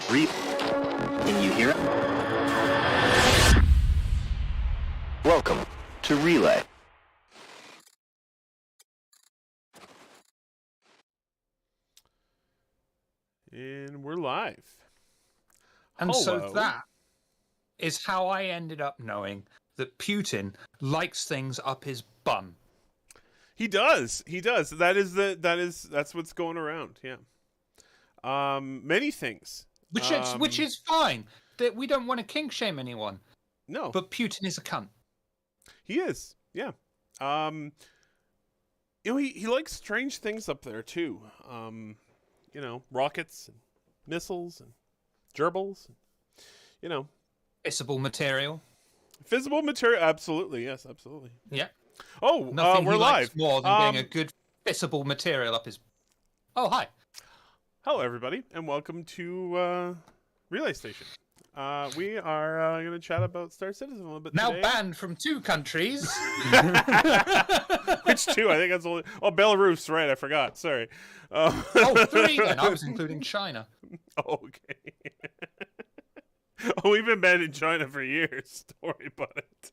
Can you hear it? Welcome to Relay. And we're live. And so Hello. that is how I ended up knowing that Putin likes things up his bum. He does. He does. That's what's going around. Yeah. Many things. Which is fine. That we don't want to kink shame anyone. No. But Putin is a cunt. He is. Yeah. He likes strange things up there too. Rockets and missiles and gerbils. Fissile material. Visible material. Absolutely. Yes. Absolutely. Yeah. Oh, Nothing we're he live. likes more than getting a good fissile material up his. Oh, hi. Hello, everybody, and welcome to Relay Station. We are going to chat about Star Citizen a little bit Now today. banned from 2 countries. Which 2? I think that's only... Oh, Belarus, right, I forgot. Sorry. Oh, 3 then. I was including China. Oh, okay. We've been banned in China for years. Don't worry about it.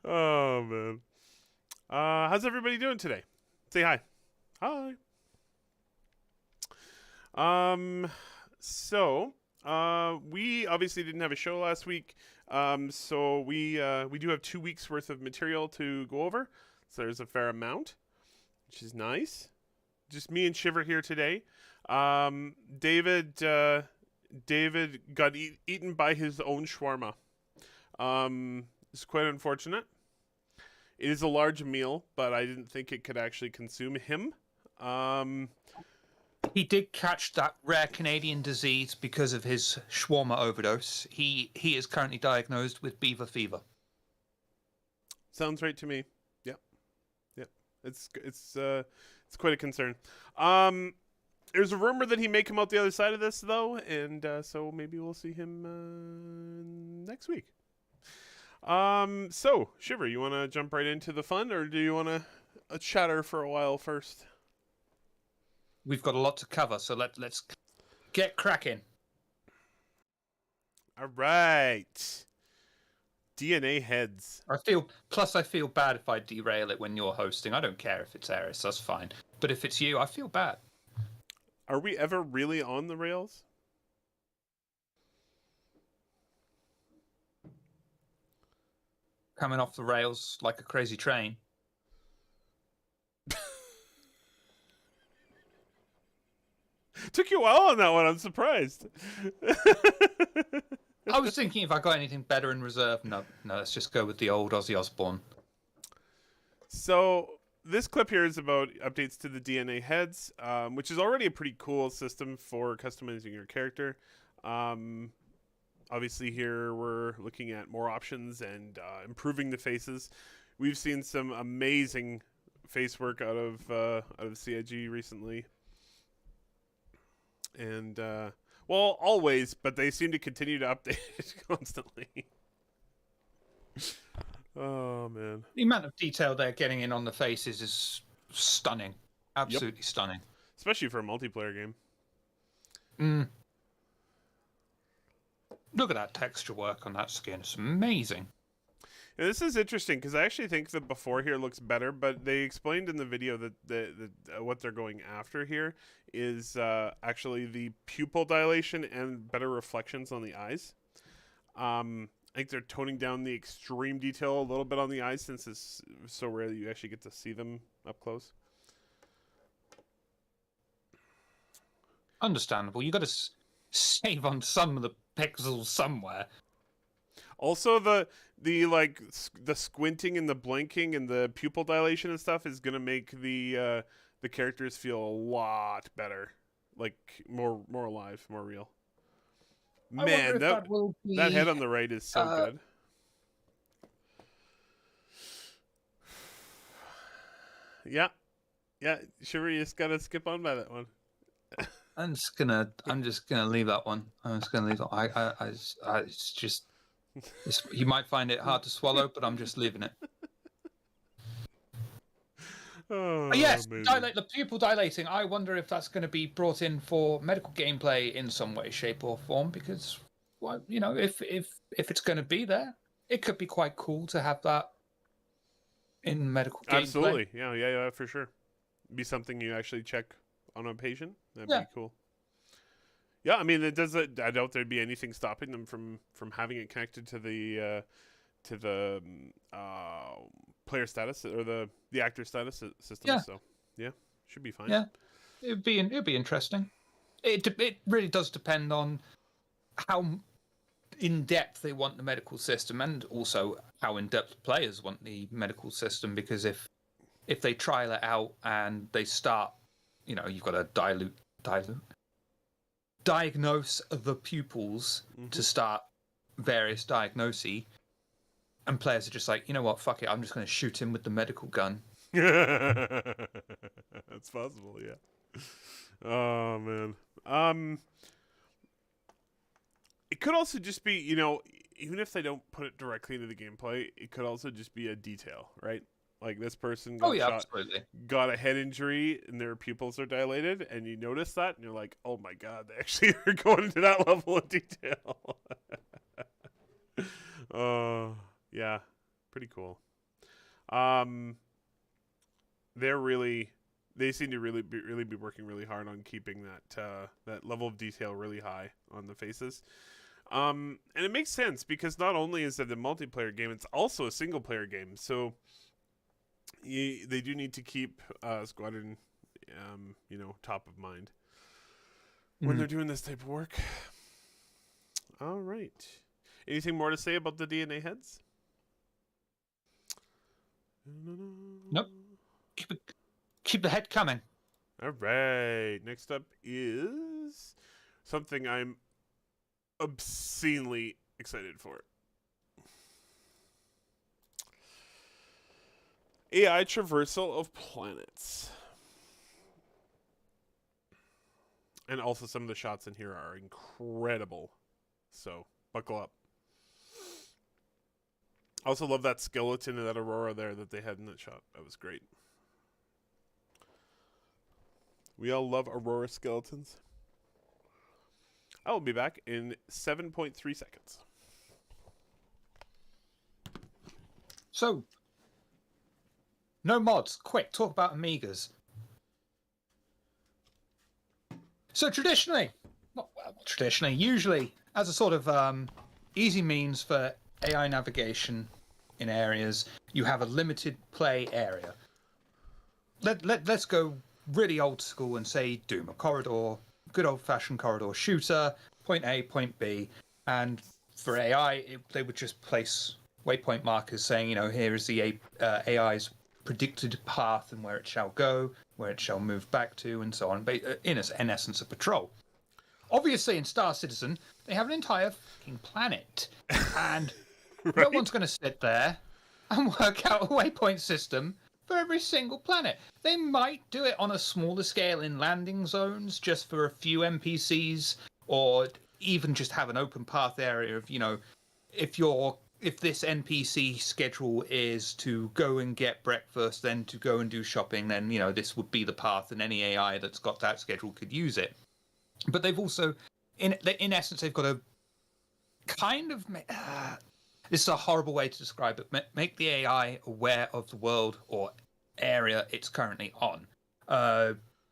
Oh, man. How's everybody doing today? Say hi. Hi. We obviously didn't have a show last week. So we do have 2 weeks worth of material to go over. So there's a fair amount, which is nice. Just me and Shiver here today. David got eaten by his own shawarma. It's quite unfortunate. It is a large meal, but I didn't think it could actually consume him. He did catch that rare Canadian disease because of his shawarma overdose. He is currently diagnosed with beaver fever. Sounds right to me. Yep. It's quite a concern. There's a rumor that he may come out the other side of this though, and so maybe we'll see him next week. So Shiver, you want to jump right into the fun, or do you want to chatter for a while first? We've got a lot to cover, so let's get cracking. All right. DNA heads. I feel bad if I derail it when you're hosting. I don't care if it's Eris, that's fine. But if it's you, I feel bad. Are we ever really on the rails? Coming off the rails like a crazy train. Took you a while on that one. I'm surprised. I was thinking if I got anything better in reserve. No, let's just go with the old Ozzy Osbourne. So this clip here is about updates to the DNA heads, which is already a pretty cool system for customizing your character. Obviously here we're looking at more options and improving the faces. We've seen some amazing face work out of CIG recently. And always, but they seem to continue to update it constantly. Oh man, The amount of detail they're getting in on the faces is stunning. Absolutely stunning. especially for a multiplayer game. Look at that texture work on that skin. It's amazing. Yeah, this is interesting because I actually think the before here looks better, but they explained in the video that what they're going after here is actually the pupil dilation and better reflections on the eyes. I think they're toning down the extreme detail a little bit on the eyes since it's so rare that you actually get to see them up close. Understandable. You got to save on some of the pixels somewhere. Also, the squinting and the blinking and the pupil dilation and stuff is gonna make the characters feel a lot better, like more alive, more real. Man, that head on the right is so good. Yeah, sure. You just gotta skip on by that one. I'm just gonna leave that one. I'm just gonna leave it. It's just. You might find it hard to swallow, but I'm just leaving it. Oh, Yes, amazing. the pupil dilating. I wonder if that's going to be brought in for medical gameplay in some way, shape, or form. Because, well, you know, if it's going to be there, it could be quite cool to have that in medical gameplay. Absolutely. Yeah, for sure. Be something you actually check on a patient. That'd Yeah. be cool. Yeah, I mean, it does. I doubt there'd be anything stopping them from having it connected to the player status or the actor status system. Yeah. So yeah, should be fine. Yeah, it'd be interesting. It really does depend on how in depth they want the medical system, and also how in depth players want the medical system. Because if they trial it out and they start, you know, you've got to diagnose the pupils to start various diagnoses, and players are just like, you know what, fuck it, I'm just going to shoot him with the medical gun. That's possible, yeah. Oh man. It could also just be, you know, even if they don't put it directly into the gameplay, it could also just be a detail, right? Like this person got shot, Absolutely. got a head injury, and their pupils are dilated, and you notice that, and you're like, oh my god, they actually are going into that level of detail. Yeah, pretty cool. They seem to really be working really hard on keeping that level of detail really high on the faces. And it makes sense because not only is it a multiplayer game, it's also a single player game. So they do need to keep Squadron, you know, top of mind when they're doing this type of work. All right. Anything more to say about the DNA heads? Nope. Keep the head coming. All right. Next up is something I'm obscenely excited for. AI traversal of planets. And also some of the shots in here are incredible. So, buckle up. I also love that skeleton and that Aurora there that they had in that shot. That was great. We all love Aurora skeletons. I will be back in 7.3 seconds. So, no mods. Quick, talk about Amigas. So usually, as a sort of easy means for AI navigation in areas, you have a limited play area. Let's go really old school and say Doom, a corridor, good old-fashioned corridor shooter, point A, point B, and for AI, they would just place waypoint markers saying, you know, here is the AI's predicted path and where it shall go, where it shall move back to, and so on. In essence, a patrol. Obviously, in Star Citizen, they have an entire fucking planet, and Right? no one's going to sit there and work out a waypoint system for every single planet. They might do it on a smaller scale in landing zones, just for a few NPCs, or even just have an open path area of, you know, if this NPC schedule is to go and get breakfast, then to go and do shopping, then, you know, this would be the path, and any AI that's got that schedule could use it. But they've also, in essence, they've got a kind of... this is a horrible way to describe it. Make the AI aware of the world or area it's currently on.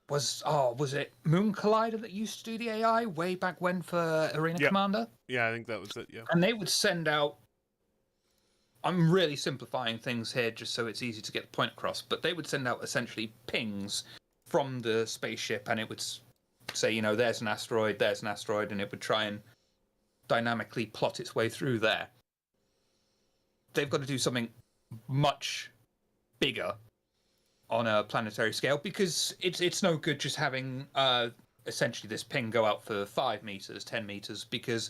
Was it Moon Collider that used to do the AI way back when for Arena Commander? Yeah, I think that was it, yeah. And they would send out... I'm really simplifying things here just so it's easy to get the point across, but they would send out essentially pings from the spaceship, and it would say, you know, there's an asteroid, and it would try and dynamically plot its way through there. They've got to do something much bigger on a planetary scale, because it's no good just having essentially this ping go out for 5 meters, 10 meters, because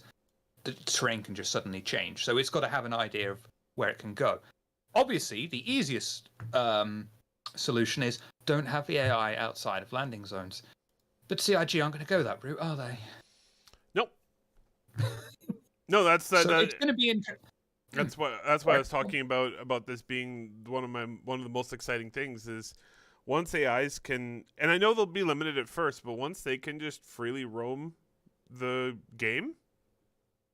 the terrain can just suddenly change. So it's got to have an idea of where it can go. Obviously, the easiest solution is don't have the AI outside of landing zones. But CIG aren't going to go that route, are they? Nope. No, that's that. So it's going to be interesting. That's why I was talking about this being one of the most exciting things is once AIs can, and I know they'll be limited at first, but once they can just freely roam the game,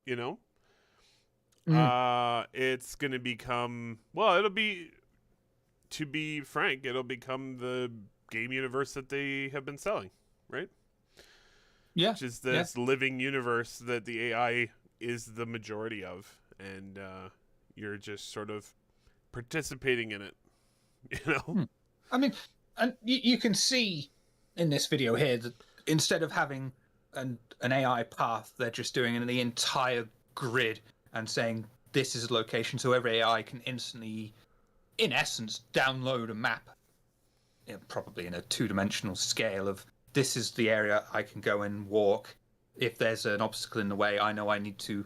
you know, it's going to become, well, it'll be, to be frank, it'll become the game universe that they have been selling, right? Yeah. Which is this living universe that the AI is the majority of, and you're just sort of participating in it, you know? I mean, and you can see in this video here that instead of having an AI path, they're just doing the entire grid and saying this is a location, so every AI can instantly, in essence, download a map, probably in a two-dimensional scale of this is the area I can go and walk. If there's an obstacle in the way, I know I need to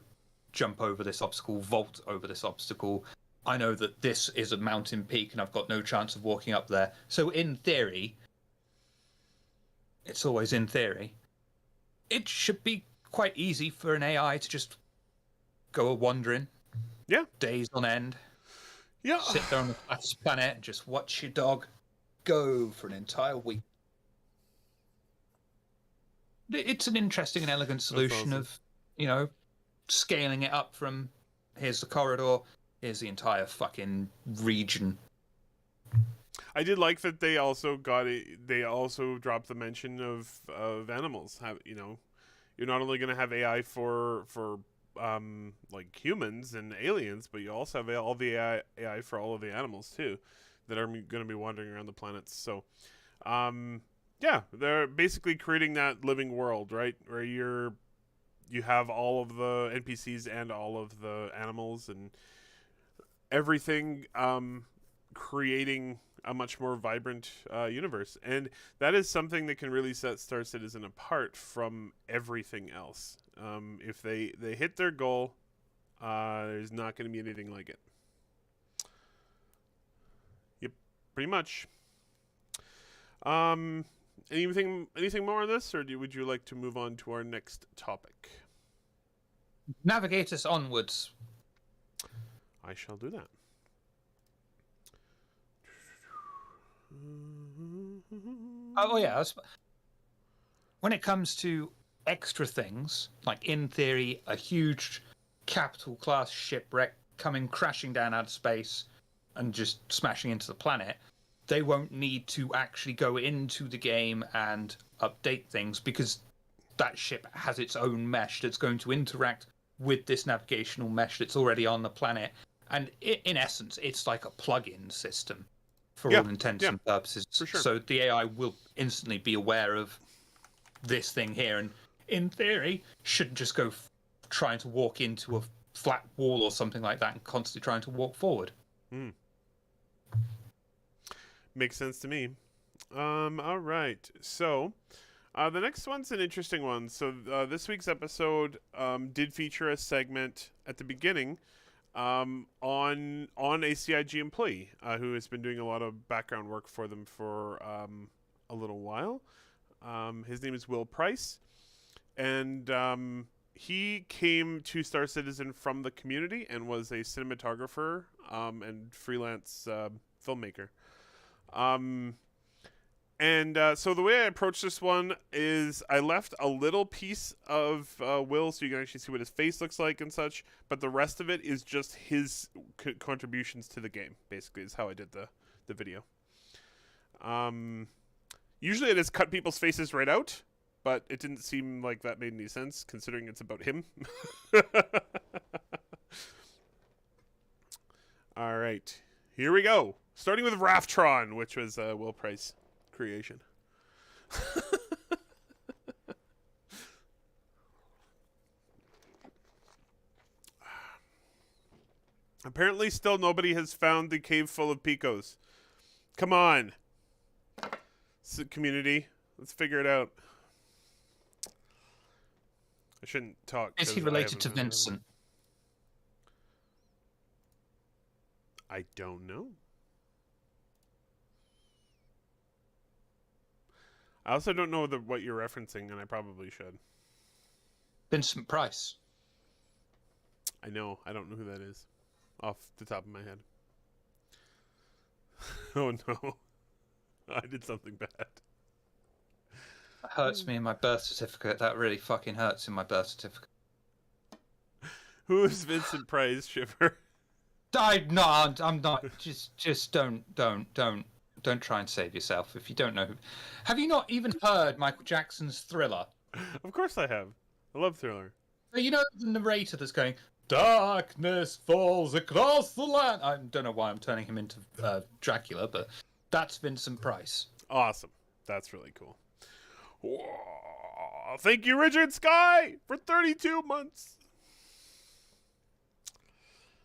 jump over this obstacle, vault over this obstacle. I know that this is a mountain peak and I've got no chance of walking up there. So in theory, it's always in theory, it should be quite easy for an AI to just go wandering. Yeah. Days on end. Yeah. Sit there on the planet and just watch your dog go for an entire week. It's an interesting and elegant solution of, scaling it up from here's the corridor, here's the entire fucking region. I did like that they also they also dropped the mention of animals. You're not only going to have AI for like humans and aliens, but you also have all the AI for all of the animals too that are going to be wandering around the planets. So, yeah, they're basically creating that living world, right? Where you have all of the NPCs and all of the animals and everything, creating a much more vibrant universe. And that is something that can really set Star Citizen apart from everything else. If they hit their goal, there's not going to be anything like it. Yep, pretty much. Anything more on this, or would you like to move on to our next topic? Navigate us onwards. I shall do that. Oh yeah, when it comes to extra things, like in theory, a huge capital class shipwreck coming crashing down out of space and just smashing into the planet, they won't need to actually go into the game and update things because that ship has its own mesh that's going to interact with this navigational mesh that's already on the planet. And in essence, it's like a plug-in system for all intents and purposes. For sure. So the AI will instantly be aware of this thing here, and in theory, shouldn't just go trying to walk into a flat wall or something like that and constantly trying to walk forward. Makes sense to me. All right. So, the next one's an interesting one. So, this week's episode did feature a segment at the beginning on a CIG employee who has been doing a lot of background work for them for a little while. His name is Will Price, and he came to Star Citizen from the community and was a cinematographer and freelance filmmaker. So the way I approached this one is I left a little piece of Will so you can actually see what his face looks like and such, but the rest of it is just his contributions to the game, basically, is how I did the video. Usually I just cut people's faces right out, but it didn't seem like that made any sense considering it's about him. All right, here we go. Starting with Raftron, which was Will Price creation. Apparently still nobody has found the cave full of Picos. Come on, community, let's figure it out. I shouldn't talk. Is he related to Vincent? I don't know. I also don't know what you're referencing, and I probably should. Vincent Price. I know. I don't know who that is off the top of my head. Oh, no. I did something bad. That hurts me in my birth certificate. That really fucking hurts in my birth certificate. Who is Vincent Price, Shiver? No, I'm not. Just don't try and save yourself if you don't know. Have you not even heard Michael Jackson's Thriller? Of course I have. I love Thriller. You know the narrator that's going, "Darkness falls across the land." I don't know why I'm turning him into Dracula, but that's Vincent Price. Awesome. That's really cool. Whoa. Thank you, Richard Sky, for 32 months.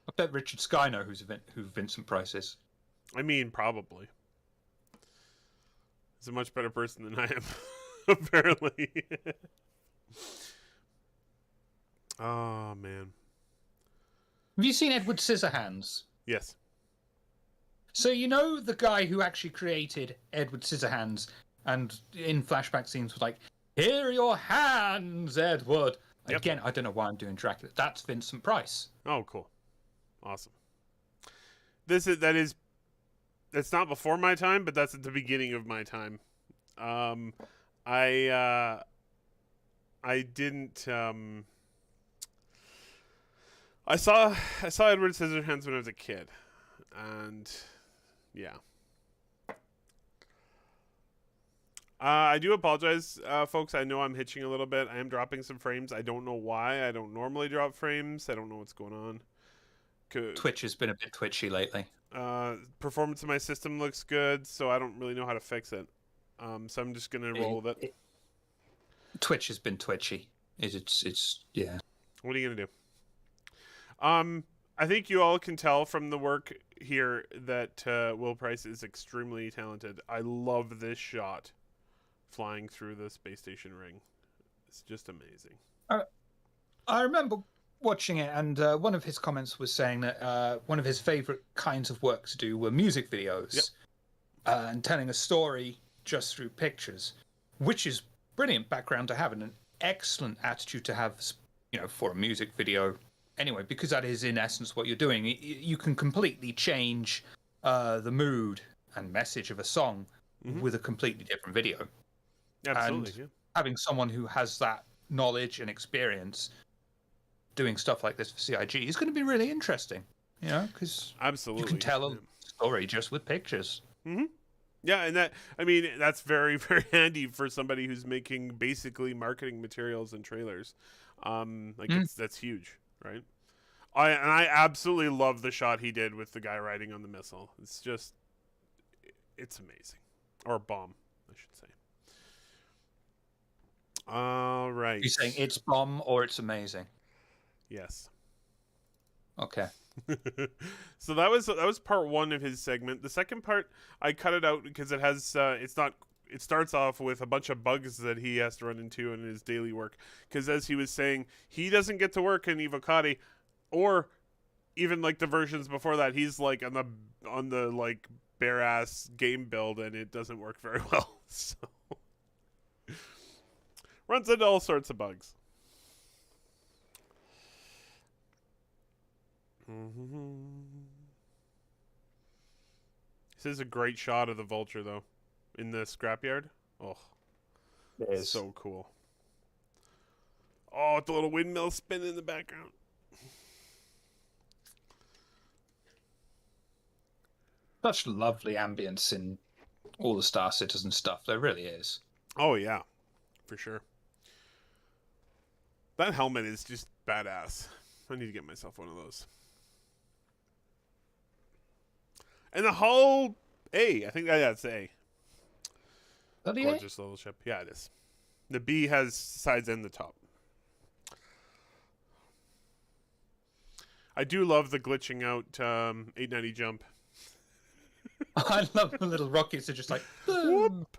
I bet Richard Sky know who Vincent Price is. I mean, probably. He's a much better person than I am, apparently. Oh, man. Have you seen Edward Scissorhands? Yes. So you know the guy who actually created Edward Scissorhands, and in flashback scenes was like, "Here are your hands, Edward." Yep. Again, I don't know why I'm doing Dracula. That's Vincent Price. Oh, cool. Awesome. That's not before my time, but that's at the beginning of my time. I didn't. I saw Edward Scissorhands when I was a kid, and yeah. I do apologize, folks. I know I'm hitching a little bit. I am dropping some frames. I don't know why. I don't normally drop frames. I don't know what's going on. Twitch has been a bit twitchy lately. Performance of my system looks good, so I don't really know how to fix it. So I'm just gonna roll with it. Twitch has been twitchy. It's yeah. What are you gonna do? I think you all can tell from the work here that Will Price is extremely talented. I love this shot, flying through the space station ring. It's just amazing. I remember watching it, and one of his comments was saying that one of his favorite kinds of work to do were music videos. Yep. And telling a story just through pictures, which is brilliant background to have and an excellent attitude to have, for a music video. Anyway, because that is in essence what you're doing. You can completely change the mood and message of a song with a completely different video. Absolutely. And yeah. having someone who has that knowledge and experience doing stuff like this for CIG is going to be really interesting. Because Absolutely. you can tell a story just with pictures. Mm-hmm. Yeah, and that's very, very handy for somebody who's making basically marketing materials and trailers. That's huge, right? I absolutely love the shot he did with the guy riding on the missile. It's amazing. Or bomb, I should say. All right. You're saying it's bomb or it's amazing? Yes. Okay. So that was part one of his segment. The second part, I cut it out because it has it starts off with a bunch of bugs that he has to run into in his daily work. Because as he was saying, he doesn't get to work in Evocati, or even like the versions before that. He's like on the like bare ass game build, and it doesn't work very well. So runs into all sorts of bugs. This is a great shot of the Vulture, though, in the scrapyard. Oh, It is. so cool. Oh, with the little windmill spin in the background. Such lovely ambience in all the Star Citizen stuff. There really is. Oh, yeah, for sure. That helmet is just badass. I need to get myself one of those. And the hull A, I think that's A. Gorgeous little ship. Yeah, it is. The B has sides and the top. I do love the glitching out 890 jump. I love the little rockets. They're just like, Whoop.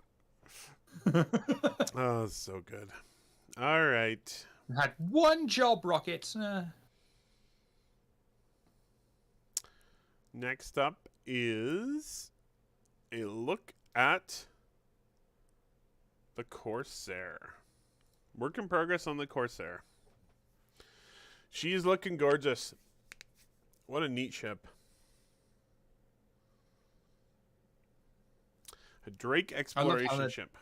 Oh, so good. All right. had one job, rocket. Next up is a look at the Corsair. Work in progress on the Corsair. She's looking gorgeous. What a neat ship. A Drake how exploration they- ship.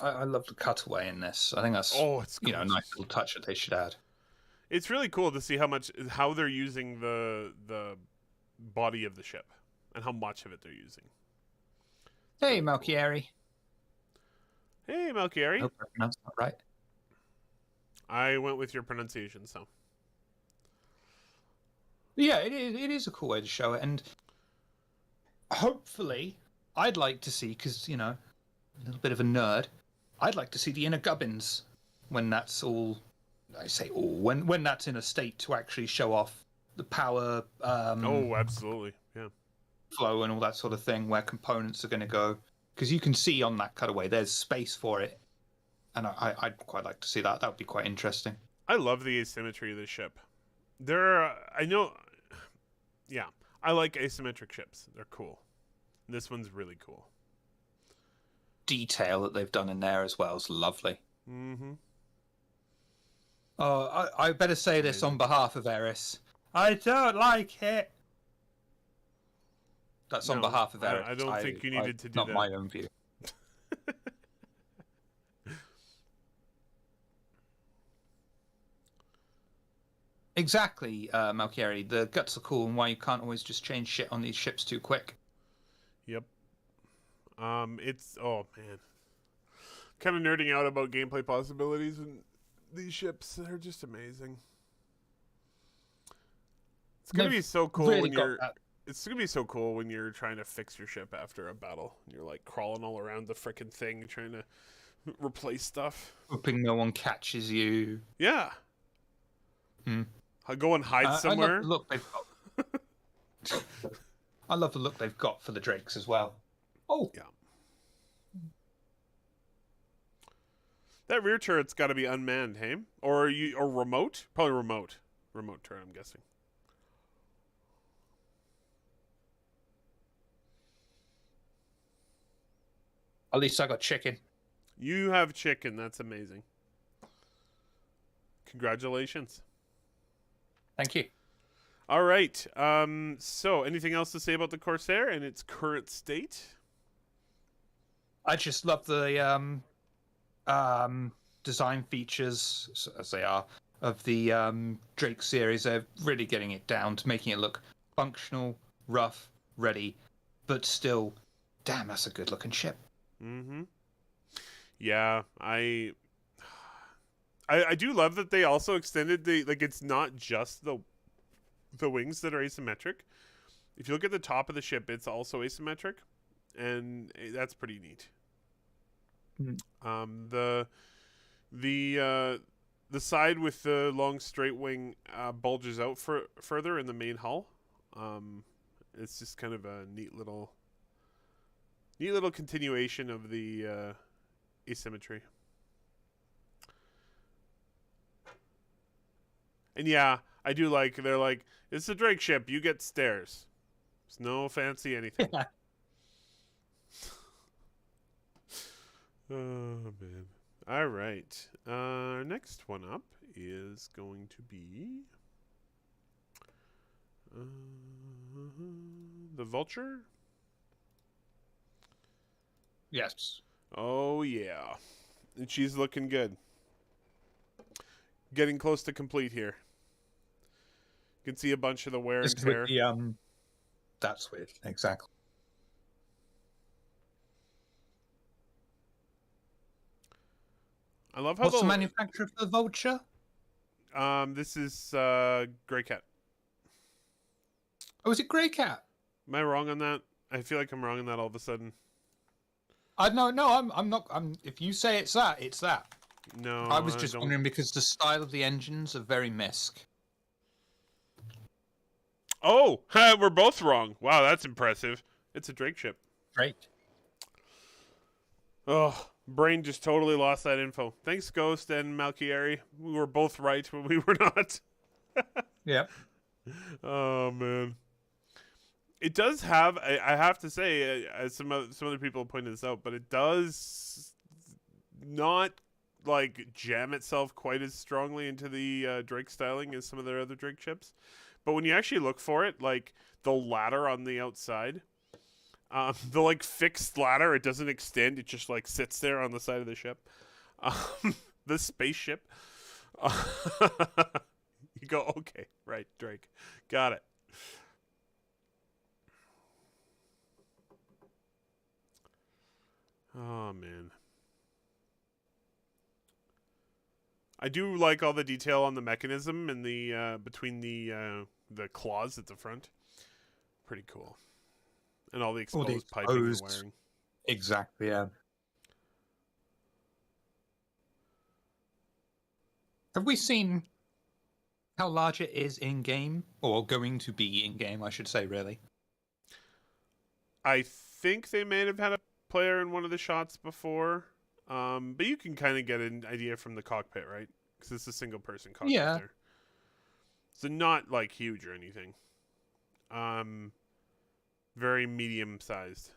I love the cutaway in this. I think that's Oh, it's a nice gorgeous. little touch that they should add. It's really cool to see how they're using the body of the ship and how much of it they're using. Hey, really cool. Malchieri. Hey, I Malchieri. hope I pronounced that right. I went with your pronunciation, so. Yeah, it is a cool way to show it, and hopefully, I'd like to see, because a little bit of a nerd, I'd like to see the inner gubbins when that's all. I say all when that's in a state to actually show off the power Oh, absolutely. Yeah. flow and all that sort of thing, where components are going to go, because you can see on that cutaway there's space for it, and I'd quite like to see that. That would be quite interesting. I love the asymmetry of this ship. I know, yeah, I like asymmetric ships. They're cool. This one's really cool. Detail that they've done in there as well is lovely. Mm-hmm. Oh, I better say this on behalf of Eris. I don't like it. That's on No, behalf of Eris. I don't think you needed to do not that. my own view. Exactly, Malchieri. The guts are cool, and why you can't always just change shit on these ships too quick. Yep. Oh man, kind of nerding out about gameplay possibilities and these ships. They're just amazing. It's gonna They've be so cool really when got you're. that. It's gonna be so cool when you're trying to fix your ship after a battle. And you're like crawling all around the frickin' thing, trying to replace stuff. Hoping no one catches you. Yeah. Hmm. I'll go and hide I somewhere. love the look they've got. I love the look they've got for the Drakes as well. Oh, Yeah. That rear turret's got to be unmanned, hey? Or remote? Probably remote. Remote turret, I'm guessing. at least I got chicken. You have chicken. That's amazing. Congratulations. Thank you. All right. So, anything else to say about the Corsair and its current state? I just love the design features, as they are, of the Drake series. They're really getting it down to making it look functional, rough, ready, but still, damn, that's a good looking ship. Mm-hmm. Yeah, I do love that they also extended it's not just the wings that are asymmetric. If you look at the top of the ship, it's also asymmetric, and that's pretty neat. Mm. The side with the long straight wing bulges out further in the main hull. It's just kind of a neat little continuation of the asymmetry. And yeah, I do like, they're like, it's a Drake ship, you get stairs. There's no fancy anything. Oh, man. All right. Our next one up is going to be the Vulture. Yes. Oh, yeah. And she's looking good. Getting close to complete here. You can see a bunch of the wear and This is tear. with the, that's with, exactly. I love how What's the manufacturer for the Vulture? this is Grey Cat. Oh, is it Grey Cat? Am I wrong on that? I feel like I'm wrong on that all of a sudden. No, I'm not. If you say it's that, it's that. No, I was just don't- wondering because the style of the engines are very Misk. Oh, we're both wrong. Wow, that's impressive. It's a Drake ship. Great. Oh, brain just totally lost that info. Thanks, Ghost and Malchieri. We were both right, but we were not. Yep. Oh man, it does have. I have to say, as some other people pointed this out, but it does not like jam itself quite as strongly into the Drake styling as some of their other Drake ships. But when you actually look for it, like the ladder on the outside, The like fixed ladder, it doesn't extend. It just like sits there on the side of the ship. The spaceship. You go, okay, right, Drake, got it. Oh man, I do like all the detail on the mechanism and the between the claws at the front. Pretty cool, and all the All the exposed piping and exposed- wiring. Exactly, yeah. Have we seen how large it is in game, or going to be in game? I should say, really. I think they may have had a player in one of the shots before, but you can kind of get an idea from the cockpit, right? Because it's a single person cockpit Yeah. there. So not like huge or anything. Very medium sized.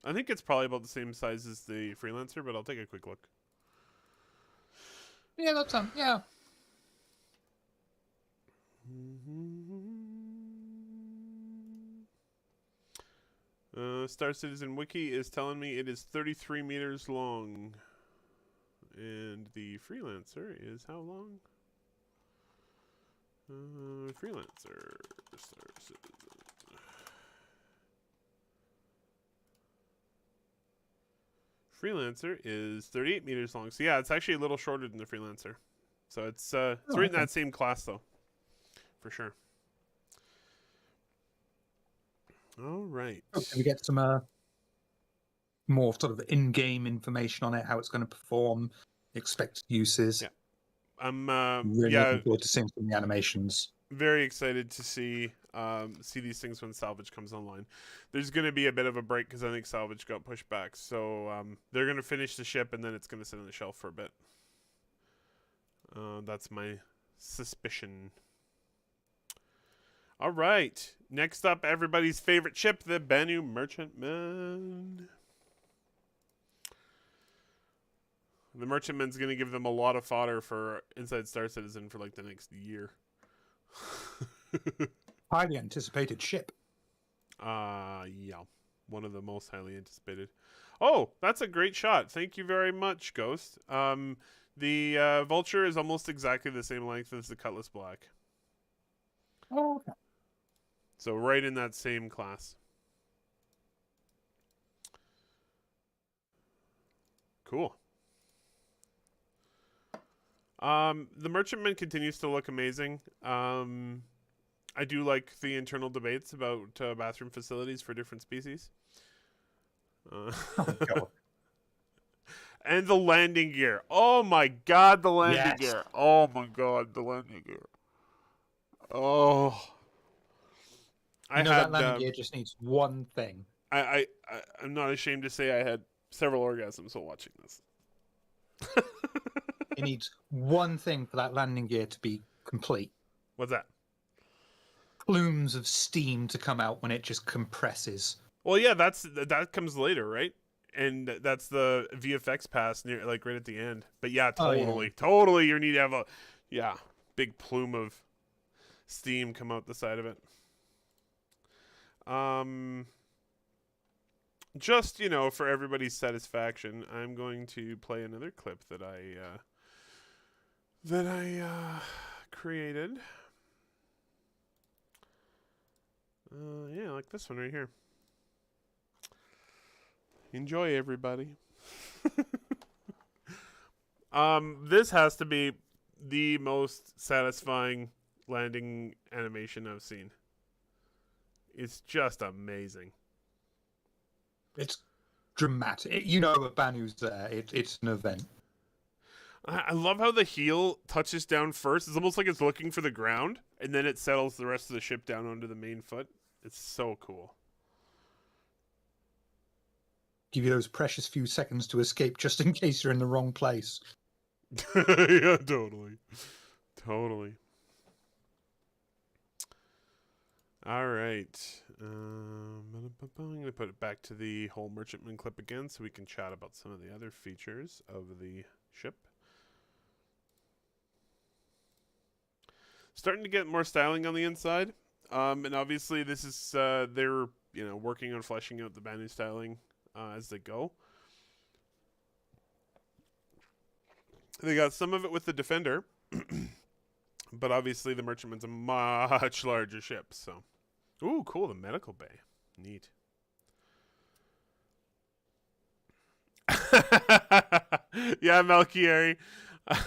I think it's probably about the same size as the Freelancer, but I'll take a quick look. Yeah, that's yeah. Star Citizen Wiki is telling me it is 33 meters long. And the Freelancer is how long? Freelancer. Star Citizen. Freelancer is 38 meters long. So yeah, it's actually a little shorter than the Freelancer. So it's right in that same class though. For sure. All right. Can we get some more sort of in-game information on it, how it's going to perform, expected uses? Yeah. I'm Really looking forward to seeing some of the animations. very excited to see these things when salvage comes online. There's going to be a bit of a break because I think salvage got pushed back. So they're going to finish the ship and then it's going to sit on the shelf for a bit. That's my suspicion. All right. Next up, everybody's favorite ship, the Banu Merchantman. The Merchantman's going to give them a lot of fodder for Inside Star Citizen for like the next year. Highly anticipated ship. Yeah. One of the most highly anticipated. Oh, that's a great shot. Thank you very much, Ghost. The Vulture is almost exactly the same length as the Cutlass Black. Oh, okay. So right in that same class. Cool. The Merchantman continues to look amazing. I do like the internal debates about bathroom facilities for different species. Oh, God. And the landing gear. Oh my god, the landing Yes. gear. Oh my god, the landing gear. Oh. You know, that landing gear just needs one thing. I'm not ashamed to say I had several orgasms while watching this. It needs one thing for that landing gear to be complete. What's that? Plumes of steam to come out when it just compresses. Well, yeah, that comes later, right? And that's the VFX pass near, like right at the end. But yeah, Oh, yeah. totally. You need to have a big plume of steam come out the side of it. Just for everybody's satisfaction, I'm going to play another clip that I created. Yeah, like this one right here. Enjoy, everybody. This has to be the most satisfying landing animation I've seen. It's just amazing. It's dramatic. You know that Banu's there. It's an event. I love how the heel touches down first. It's almost like it's looking for the ground, and then it settles the rest of the ship down onto the main foot. It's so cool. Give you those precious few seconds to escape just in case you're in the wrong place. Yeah, totally. Totally. All right. I'm going to put it back to the whole Merchantman clip again so we can chat about some of the other features of the ship. Starting to get more styling on the inside. And obviously this is they're working on fleshing out the Banu styling as they go. They got some of it with the Defender, but obviously the Merchantman's a much larger ship. So, ooh, cool, the medical bay, neat. Yeah, Malkieri,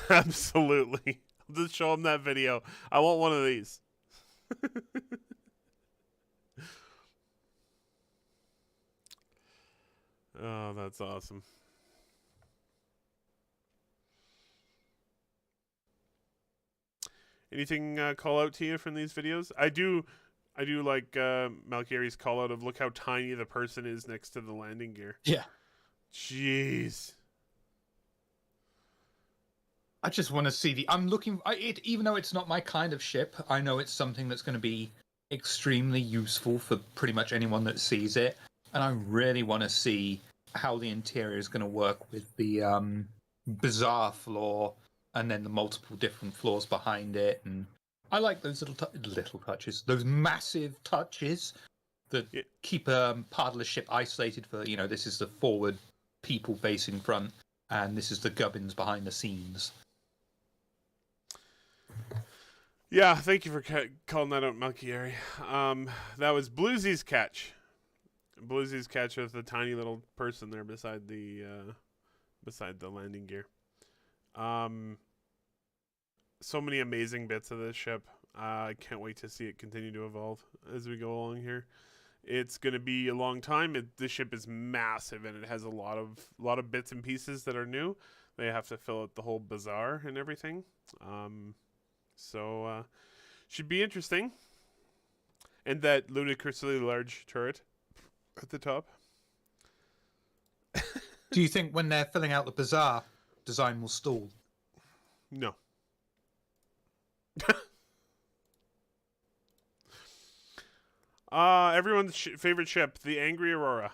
absolutely. I'll just show him that video. I want one of these. Oh, that's awesome. Anything call out to you from these videos? I do like Malkieri's call out of look how tiny the person is next to the landing gear. Yeah. Jeez. I just want to see the. I'm looking. Even though it's not my kind of ship, I know it's something that's going to be extremely useful for pretty much anyone that sees it, and I really want to see how the interior is going to work with the bazaar floor, and then the multiple different floors behind it. And I like those little touches, those massive touches that keep part of the ship isolated. For this is the forward people facing front, and this is the gubbins behind the scenes. Yeah, thank you for calling that out, Malkieri. That was Bluesy's catch. Bluesy's catch with the tiny little person there beside the landing gear. So many amazing bits of this ship. I can't wait to see it continue to evolve as we go along here. It's going to be a long time. This ship is massive, and it has a lot of bits and pieces that are new. They have to fill out the whole bazaar and everything. So should be interesting. And that ludicrously large turret at the top. Do you think when they're filling out the bazaar, design will stall? No. Everyone's favorite ship, the Angry Aurora.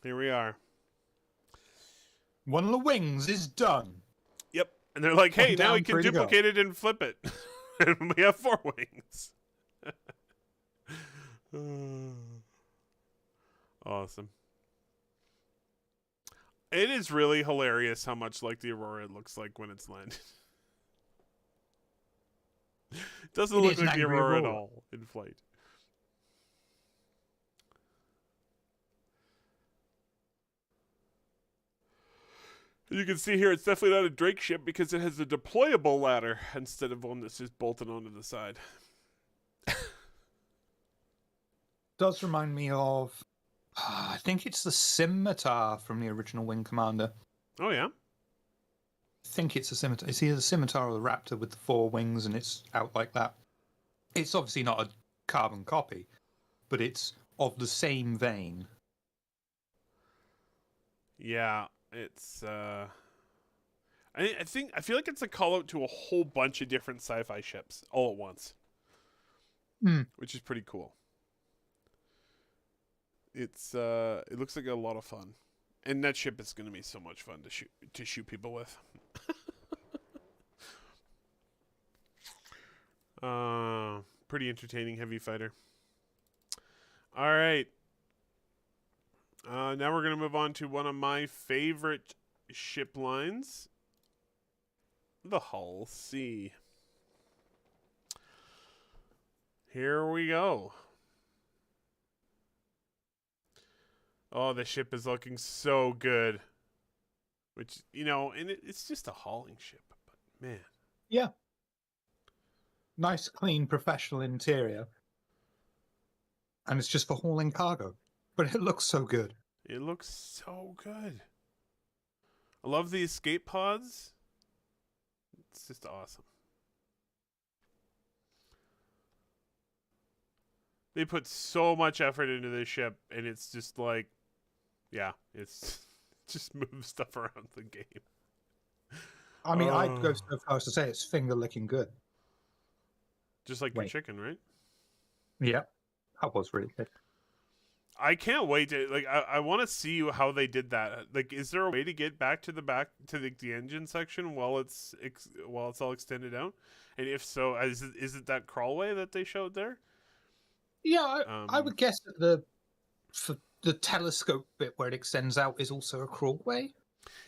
Here we are. One of the wings is done. Yep. And they're like, hey, One now down, we can 3 to go. duplicate it and flip it. And we have 4 wings. Awesome. It is really hilarious how much like the Aurora it looks like when it's landed. It doesn't look like the Aurora at all in flight. You can see here it's definitely not a Drake ship because it has a deployable ladder instead of one that's just bolted onto the side. Does remind me of, I think it's the Scimitar from the original Wing Commander. Oh, yeah? I think it's a Scimitar. It's either the Scimitar or the Raptor with the 4 wings, and it's out like that. It's obviously not a carbon copy, but it's of the same vein. Yeah, it's I feel like it's a call out to a whole bunch of different sci-fi ships all at once. Which is pretty cool. It's it looks like a lot of fun. And that ship is going to be so much fun to shoot people with. Pretty entertaining heavy fighter. All right. Now we're going to move on to one of my favorite ship lines. The Hull C. Here we go. Oh, the ship is looking so good. Which, and it's just a hauling ship, but man. Yeah. Nice, clean, professional interior. And it's just for hauling cargo. But it looks so good. It looks so good. I love the escape pods. It's just awesome. They put so much effort into this ship, and it's just like, yeah, it's just moves stuff around the game. I mean, I'd go so far as to say it's finger-licking good. Just like your chicken, right? Yeah, that was really good. I can't wait to like. I want to see how they did that. Like, is there a way to get back to the engine section while it's all extended out? And if so, is it that crawlway that they showed there? Yeah, I would guess that for the telescope bit where it extends out is also a crawlway.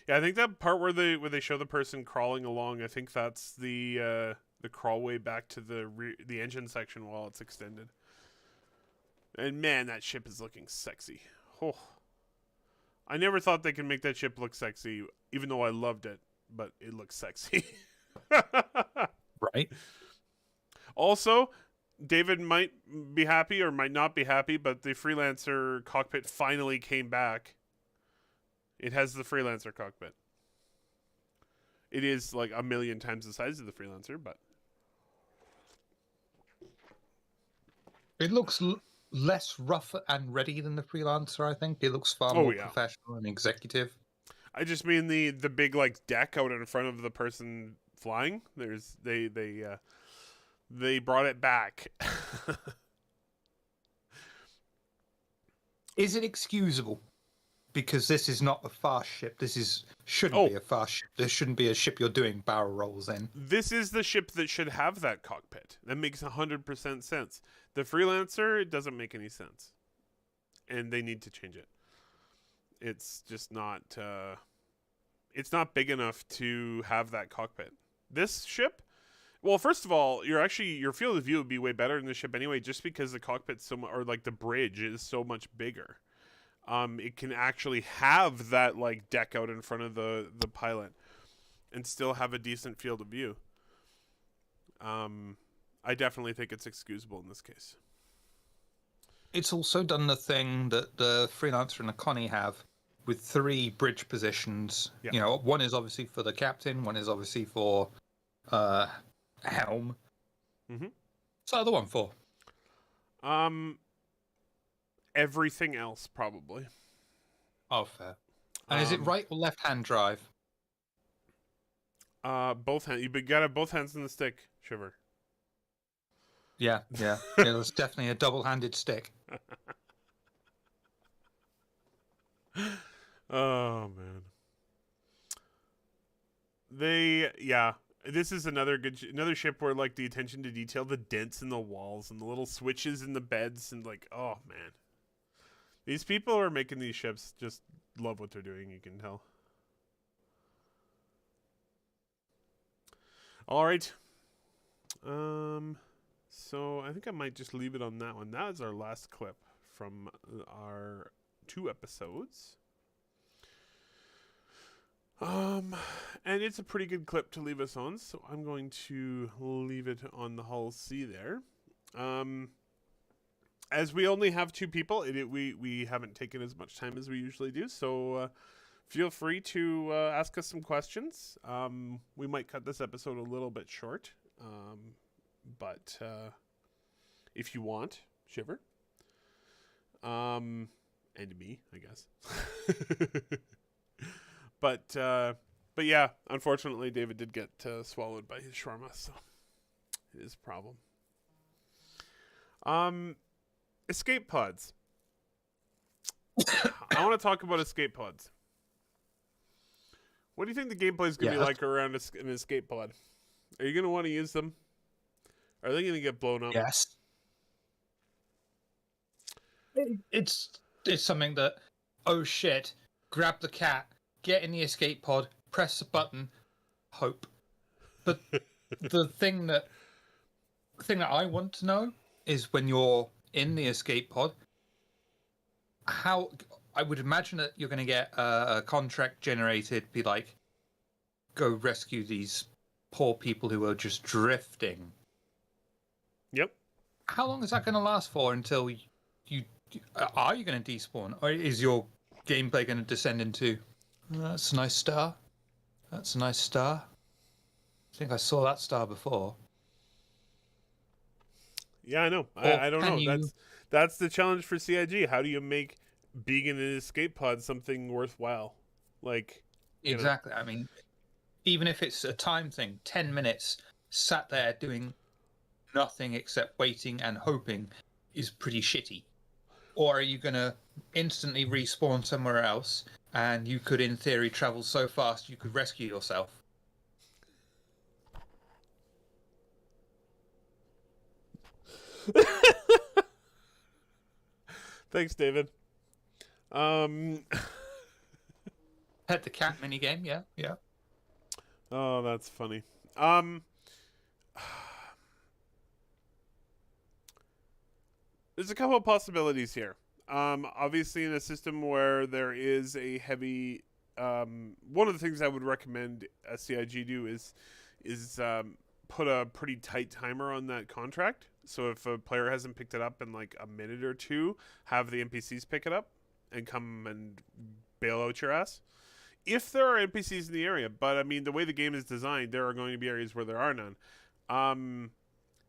Yeah, I think that part where they show the person crawling along, I think that's the crawlway back to the engine section while it's extended. And man, that ship is looking sexy. Oh. I never thought they could make that ship look sexy, even though I loved it, but it looks sexy. Right. Also, David might be happy or might not be happy, but the Freelancer cockpit finally came back. It has the Freelancer cockpit. It is like 1,000,000 times the size of the Freelancer, but It looks less rough and ready than the Freelancer, I think. It looks far more professional and executive. I just mean the big like deck out in front of the person flying. They brought it back. Is it excusable? Because this is not a fast ship. This shouldn't be a fast ship. This shouldn't be a ship you're doing barrel rolls in. This is the ship that should have that cockpit. That makes 100% sense. The Freelancer, it doesn't make any sense. And they need to change it. It's just not it's not big enough to have that cockpit. This ship, well, first of all, your field of view would be way better in this ship anyway, just because the cockpit's or like the bridge is so much bigger. It can actually have that like deck out in front of the pilot and still have a decent field of view. I definitely think it's excusable in this case. It's also done the thing that the Freelancer and the Connie have with 3 bridge positions. Yeah. You know, one is obviously for the captain, one is obviously for helm. Mm-hmm. What's the other one for? Everything else probably. Oh, fair. And is it right or left-hand drive? Both hands. You gotta have both hands on the stick, Shiver. Yeah. It's definitely a double-handed stick. Oh man. This is another ship where like the attention to detail, the dents in the walls and the little switches in the beds and like, oh man. These people who are making these ships just love what they're doing, you can tell. All right. So I think I might just leave it on that one. That is our last clip from our 2 episodes. And it's a pretty good clip to leave us on, so I'm going to leave it on the Hull C there. As we only have 2 people, we haven't taken as much time as we usually do, so feel free to ask us some questions. We might cut this episode a little bit short, but if you want, Shiver. And me, I guess. But yeah, unfortunately, David did get swallowed by his shawarma, so it is a problem. Escape pods. I want to talk about escape pods. What do you think the gameplay is going to be like around an escape pod? Are you going to want to use them? Are they going to get blown up? Yes. It's something that, oh shit, grab the cat, get in the escape pod, press the button, hope. But the thing that I want to know is when you're in the escape pod, how I would imagine that you're going to get a contract generated, be like, go rescue these poor people who are just drifting. Yep. How long is that going to last for until are you going to despawn, or is your gameplay going to descend into, that's a nice star, that's a nice star, I think I saw that star before. Yeah, I know. I don't know. That's the challenge for CIG. How do you make being in an escape pod something worthwhile? Like, exactly. I mean, even if it's a time thing, 10 minutes sat there doing nothing except waiting and hoping is pretty shitty. Or are you going to instantly respawn somewhere else, and you could, in theory, travel so fast you could rescue yourself. Thanks, David. Pet the cat minigame, yeah, yeah. Oh, that's funny. There's a couple of possibilities here. Obviously, in a system where there is a heavy, one of the things I would recommend a CIG do is put a pretty tight timer on that contract. So if a player hasn't picked it up in like a minute or two, have the NPCs pick it up and come and bail out your ass. If there are NPCs in the area, but I mean the way the game is designed, there are going to be areas where there are none.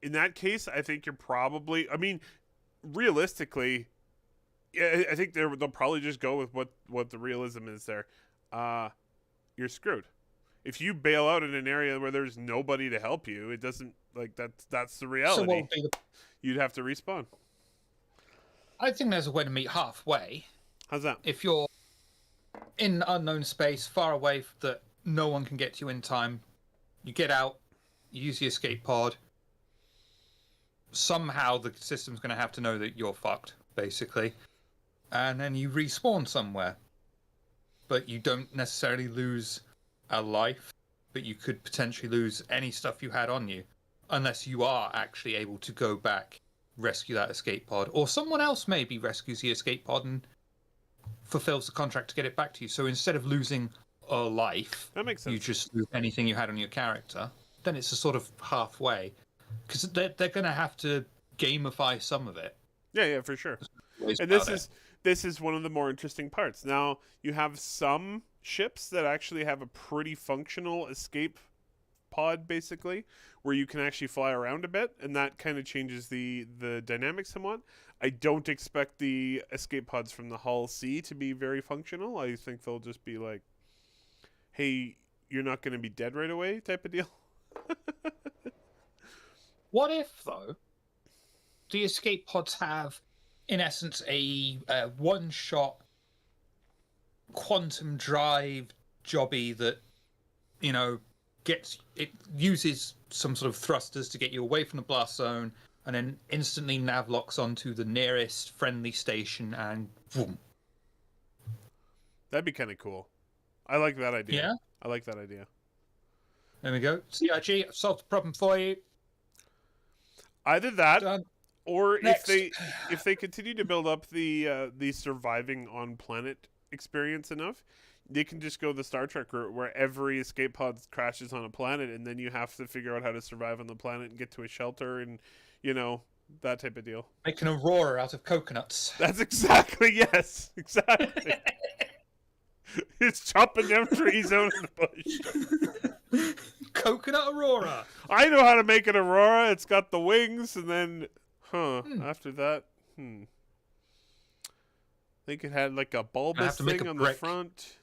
In that case, I think you're probably. I mean, realistically, I think they'll probably just go with what the realism is there. You're screwed. If you bail out in an area where there's nobody to help you, it doesn't like that's the reality. So what would be the... You'd have to respawn. I think there's a way to meet halfway. How's that? If you're in unknown space, far away that no one can get to you in time, you get out, you use the escape pod. Somehow the system's going to have to know that you're fucked, basically. And then you respawn somewhere. But you don't necessarily lose a life, but you could potentially lose any stuff you had on you. Unless you are actually able to go back, rescue that escape pod. Or someone else maybe rescues the escape pod and fulfills the contract to get it back to you. So instead of losing a life, That makes sense. you just lose anything you had on your character. Then it's a sort of halfway. Because they're going to have to gamify some of it. Yeah, for sure. Ways And about this is one of the more interesting parts. Now, you have some ships that actually have a pretty functional escape pod, basically, where you can actually fly around a bit, and that kind of changes the dynamics somewhat. I don't expect the escape pods from the Hull C to be very functional. I think they'll just be like, hey, you're not going to be dead right away type of deal. What if, though, the escape pods have, in essence, a one-shot quantum drive jobby that, uses some sort of thrusters to get you away from the blast zone, and then instantly nav locks onto the nearest friendly station, and boom. That'd be kind of cool. I like that idea. Yeah? I like that idea. There we go. CIG, I've solved the problem for you. Either that, Done. or Next. if they continue to build up the surviving on planet experience enough, they can just go the Star Trek route where every escape pod crashes on a planet, and then you have to figure out how to survive on the planet and get to a shelter, and that type of deal. Make an aurora out of coconuts. That's exactly exactly. It's chopping down trees out in the bush. Coconut aurora. I know how to make an aurora. It's got the wings, and then, after that, I think it had like a bulbous to make thing a on the brick. front.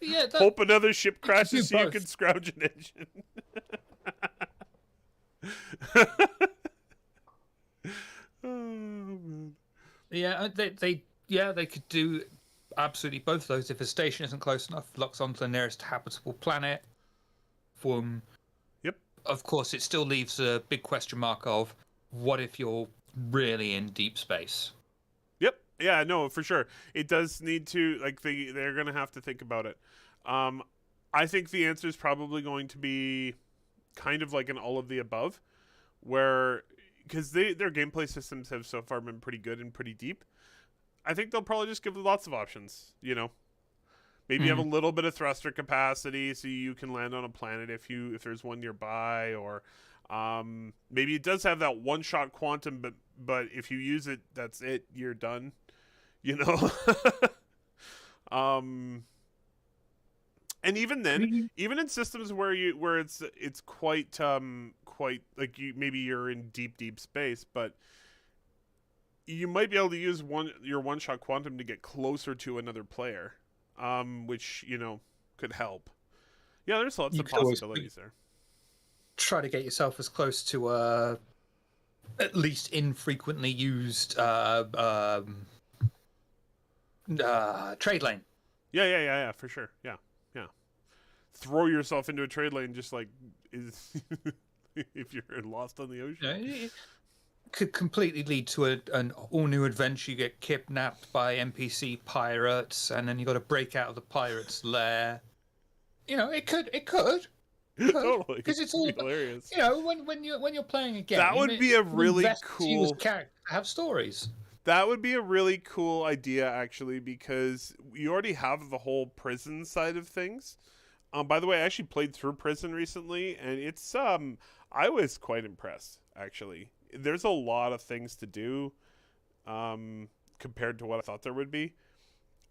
Yeah, Hope another ship crashes do so you both. can scrounge an engine. Oh, man. yeah, they could do absolutely both of those. If a station isn't close enough, locks onto the nearest habitable planet. Yep. Of course, it still leaves a big question mark of what if you're really in deep space? Yep. Yeah, no, for sure. It does need to, like, they're going to have to think about it. I think the answer is probably going to be kind of like an all of the above, where, because their gameplay systems have so far been pretty good and pretty deep. I think they'll probably just give lots of options, Maybe you have a little bit of thruster capacity so you can land on a planet if there's one nearby, or maybe it does have that one-shot quantum, but if you use it, that's it. You're done. And even then, even in systems where it's quite like maybe you're in deep space, but you might be able to use your one-shot quantum to get closer to another player, which could help. Yeah, there's lots You of could always possibilities there. Try to get yourself as close to at least infrequently used trade lane. Yeah, for sure. Yeah. Throw yourself into a trade lane just like is if you're lost on the ocean. You know, it could completely lead to an all new adventure. You get kidnapped by NPC pirates, and then you got to break out of the pirates' lair. You know, it could. Totally. Because it's all hilarious. You know, when you're playing a game, That would be a really you as cool character to have stories. That would be a really cool idea, actually, because you already have the whole prison side of things. By the way, I actually played through Prison recently, and it's I was quite impressed, actually. There's a lot of things to do, compared to what I thought there would be,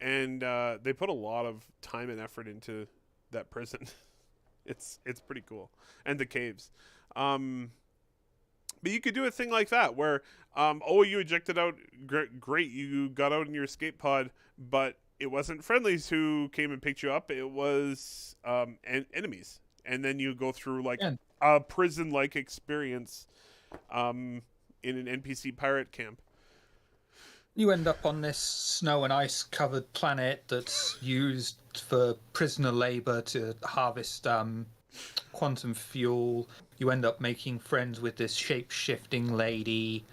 and they put a lot of time and effort into that prison. It's pretty cool, and the caves. But you could do a thing like that where, you ejected out, great, you got out in your escape pod, but it wasn't friendlies who came and picked you up, it was enemies. And then you go through, like, a prison-like experience in an NPC pirate camp. You end up on this snow and ice covered planet that's used for prisoner labor to harvest quantum fuel. You end up making friends with this shape-shifting lady.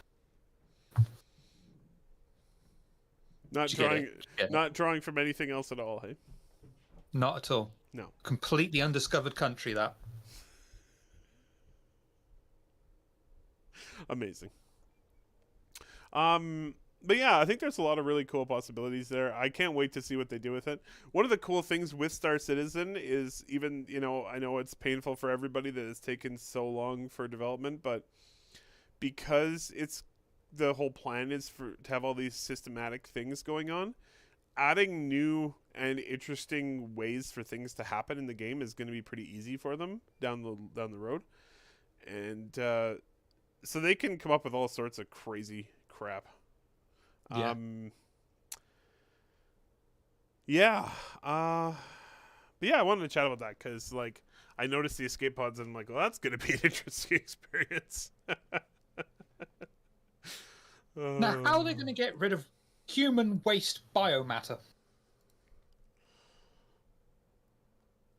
Not drawing from anything else at all, hey? Not at all. No. Completely undiscovered country, that. Amazing. But yeah, I think there's a lot of really cool possibilities there. I can't wait to see what they do with it. One of the cool things with Star Citizen is even, I know it's painful for everybody that it's taken so long for development, but because the whole plan is to have all these systematic things going on, adding new and interesting ways for things to happen in the game is going to be pretty easy for them down the road. And so they can come up with all sorts of crazy crap. Yeah. But yeah, I wanted to chat about that because, like, I noticed the escape pods and I'm like, well, that's going to be an interesting experience. Now, how are they going to get rid of human waste biomatter?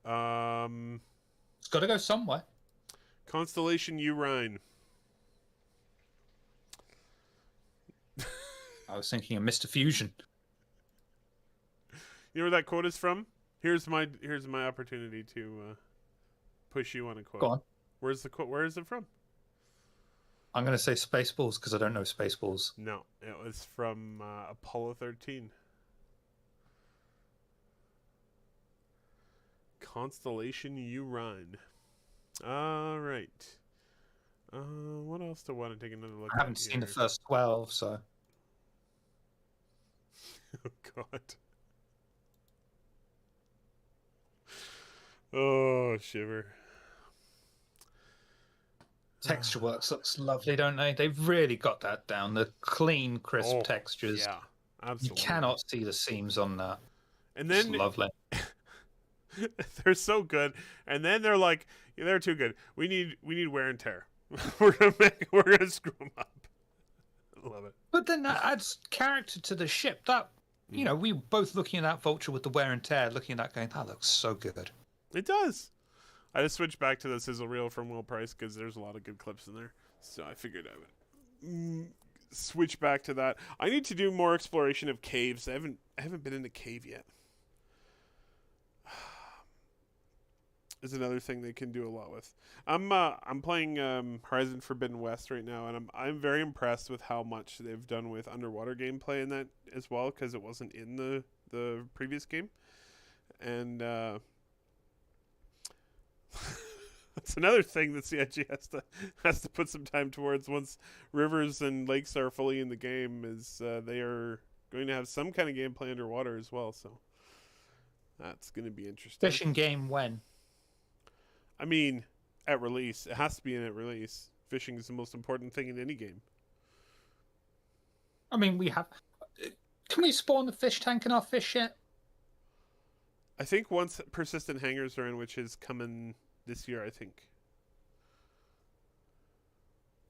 It's got to go somewhere. Constellation Urine. I was thinking of Mr. Fusion. You know where that quote is from? Here's my opportunity to push you on a quote. Go on. Where's the quote? Where is it from? I'm going to say Spaceballs because I don't know Spaceballs. No, it was from Apollo 13. Constellation Urine. All right. What else do I want to take another look at? I haven't seen the first 12, so. Oh, God. Oh, shiver. Texture Works looks lovely, don't they? They've really got that down. The clean, crisp textures. Yeah, absolutely. You cannot see the seams on that. And then it's lovely. They're so good. And then they're like, they're too good. We need wear and tear. we're gonna screw them up. I love it. But then that adds character to the ship. That we were both looking at that Vulture with the wear and tear, looking at that going, that looks so good. It does. I just switched back to the sizzle reel from Will Price because there's a lot of good clips in there. So I figured I would switch back to that. I need to do more exploration of caves. I haven't been in a cave yet. Is another thing they can do a lot with. I'm playing Horizon Forbidden West right now, and I'm very impressed with how much they've done with underwater gameplay in that as well, because it wasn't in the previous game, and that's another thing that CIG has to put some time towards once rivers and lakes are fully in the game. Is they are going to have some kind of gameplay underwater as well, so that's going to be interesting. Fishing game when? I mean, at release. It has to be in at release. Fishing is the most important thing in any game. I mean, can we spawn the fish tank in our fish yet? I think once Persistent Hangars are in, which is coming this year, I think.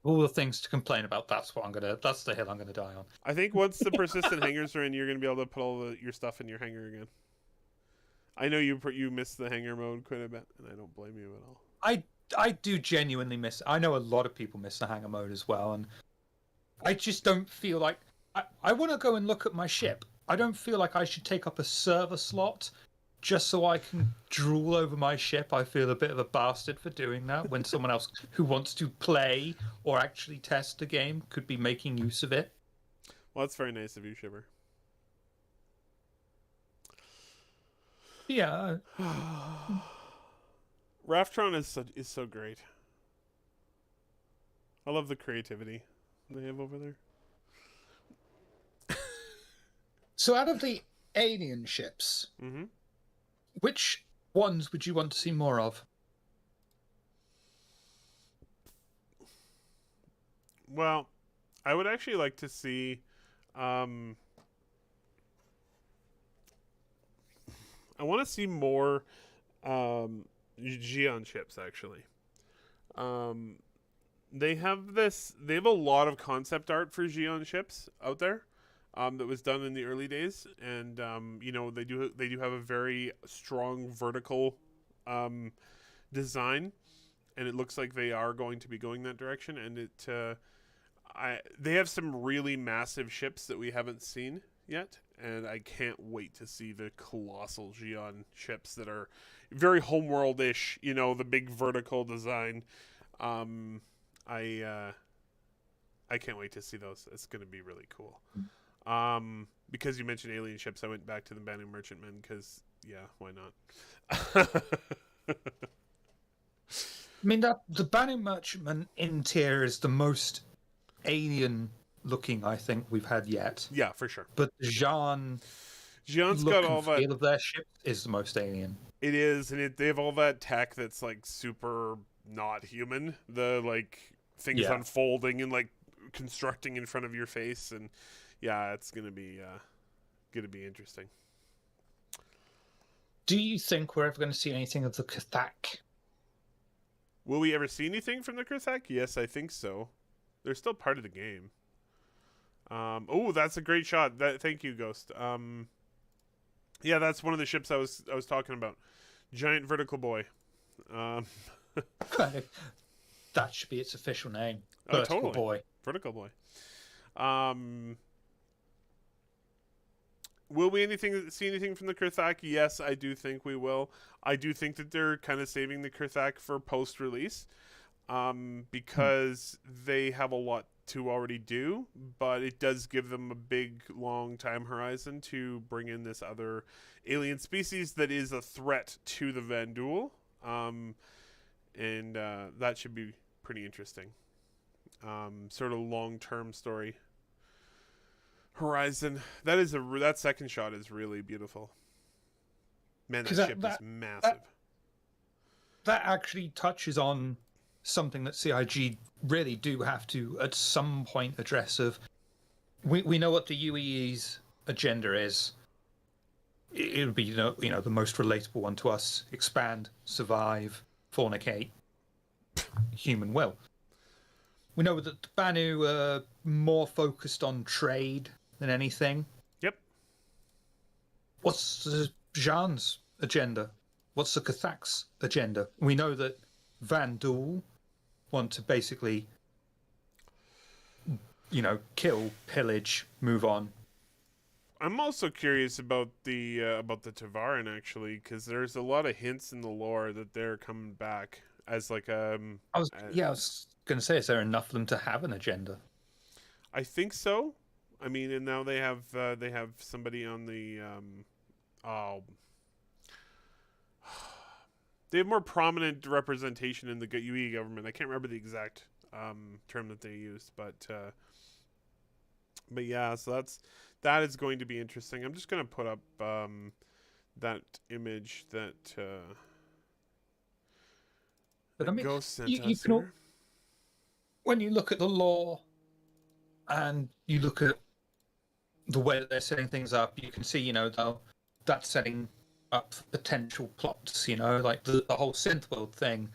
all the things to complain about, that's the hill I'm gonna die on. I think once the persistent hangers are in, you're gonna be able to put all your stuff in your hangar again. I know you missed the hangar mode quite a bit, and I don't blame you at all. I do genuinely miss. I know a lot of people miss the hangar mode as well, and I just don't feel like I want to go and look at my ship. I don't feel like I should take up a server slot just so I can drool over my ship. I feel a bit of a bastard for doing that when someone else who wants to play or actually test the game could be making use of it. Well, that's very nice of you, Shiver. Yeah. Raftron is so great. I love the creativity they have over there. So out of the alien ships, Mm-hmm. which ones would you want to see more of? Well, I would actually like to see. I want to see more Geon ships. Actually, they have a lot of concept art for Geon ships out there. That was done in the early days, and they do have a very strong vertical design, and it looks like they are going to be going that direction. And they have some really massive ships that we haven't seen yet, and I can't wait to see the colossal Geon ships that are very homeworld-ish. The big vertical design. I can't wait to see those. It's going to be really cool. Because you mentioned alien ships, I went back to the Banu Merchantmen because, yeah, why not? I mean, the Banu Merchantman in tier is the most alien looking I think we've had yet. Yeah, for sure. But the Jean's got all that. feel of their ship is the most alien. It is, and they have all that tech that's like super not human. The like things unfolding and like constructing in front of your face, and yeah, it's gonna be interesting. Do you think we're ever going to see anything of the Kathak? Will we ever see anything from the Kurthak? Yes, I think so. They're still part of the game. Oh, that's a great shot. Thank you, Ghost. Yeah, that's one of the ships I was talking about. Giant vertical boy. That should be its official name. Oh, Vertical totally. boy. Vertical boy. Will we see anything from the Kurthak? Yes, I do think we will. I do think that they're kind of saving the Kurthak for post-release, because they have a lot to already do, but it does give them a big, long time horizon to bring in this other alien species that is a threat to the Vanduul, and that should be pretty interesting. Sort of long-term story horizon. That second shot is really beautiful. Man, that ship is massive. That actually touches on something that CIG really do have to at some point address. Of we know what the UEE's agenda is. It would be the most relatable one to us: expand, survive, fornicate, human will. We know that the Banu are more focused on trade than anything. Yep. What's the Jean's agenda? What's the Kathak's agenda? We know that Vanduul want to basically, kill, pillage, move on. I'm also curious about the Tavaran, actually, because there's a lot of hints in the lore that they're coming back as like I was going to say, is there enough of them to have an agenda? I think so. I mean, and now they have somebody on the they have more prominent representation in the UE government. I can't remember the exact term that they used, but yeah, so that is going to be interesting. I'm just going to put up that image that But I mean, Ghost sent you us can here. when you look at the lore and you look at the way that they're setting things up, you can see, that's setting up potential plots, like the whole synth world thing.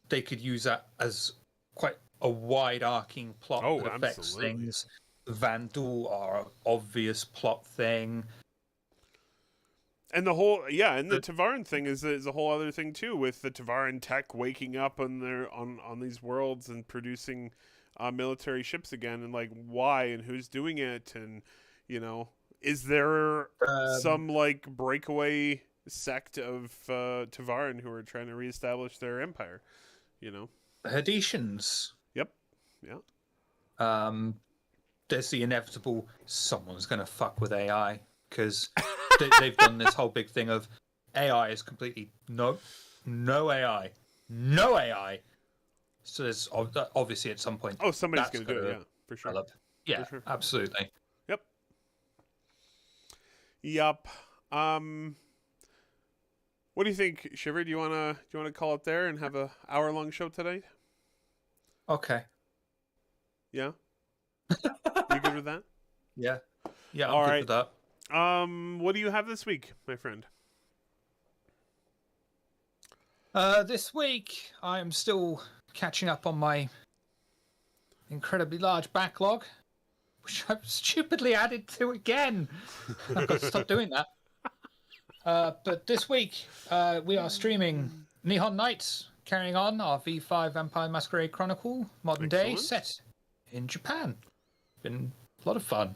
They could use that as quite a wide arcing plot Oh, that affects absolutely. things. Vandal are an obvious plot thing. And the whole and the Tavaran thing is a whole other thing too, with the Tavaran tech waking up on these worlds and producing military ships again, and like why and who's doing it, and is there some like breakaway sect of Tavaran who are trying to reestablish their empire? Haditians. Yep. Yeah. There's the inevitable someone's going to fuck with AI because they've done this whole big thing of AI is completely no AI. So there's obviously at some point. Oh, somebody's that's going to do it. Yeah, for sure. develop. Yeah, For sure. absolutely. Yep. What do you think, Shiver? Do you wanna call it there and have a hour-long show tonight? Okay. Yeah. You good with that? Yeah. Yeah, I'm All good right. with that. What do you have this week, my friend? This week, I am still catching up on my incredibly large backlog, which I've stupidly added to again. I've got to stop doing that. But this week, we are streaming Nihon Nights, carrying on our V5 Vampire Masquerade Chronicle, modern day, Excellent. set in Japan. Been a lot of fun.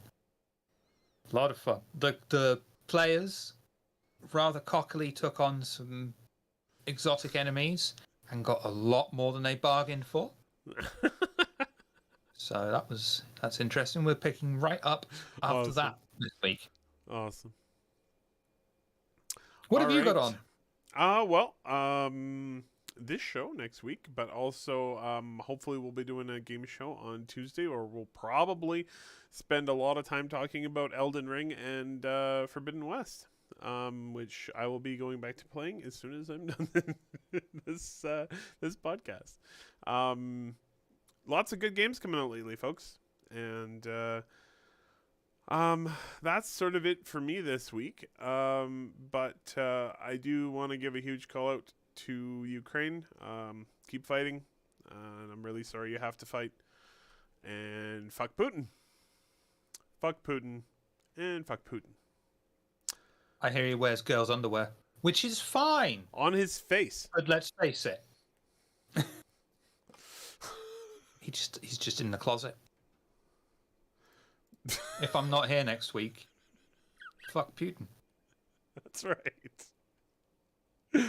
A lot of fun. The players rather cockily took on some exotic enemies and got a lot more than they bargained for. So that's interesting. We're picking right up after Awesome. that this week. Awesome. What have you got Alright. on? This show next week, but also hopefully we'll be doing a game show on Tuesday, or we'll probably spend a lot of time talking about Elden Ring and Forbidden West, which I will be going back to playing as soon as I'm done this podcast. Lots of good games coming out lately, folks, and that's sort of it for me this week. But I do want to give a huge call out to Ukraine. Keep fighting. And I'm really sorry you have to fight. And fuck Putin. Fuck Putin. And fuck Putin. I hear he wears girls' underwear, which is fine. On his face. But let's face it, he's just in the closet. If I'm not here next week, fuck Putin. That's right.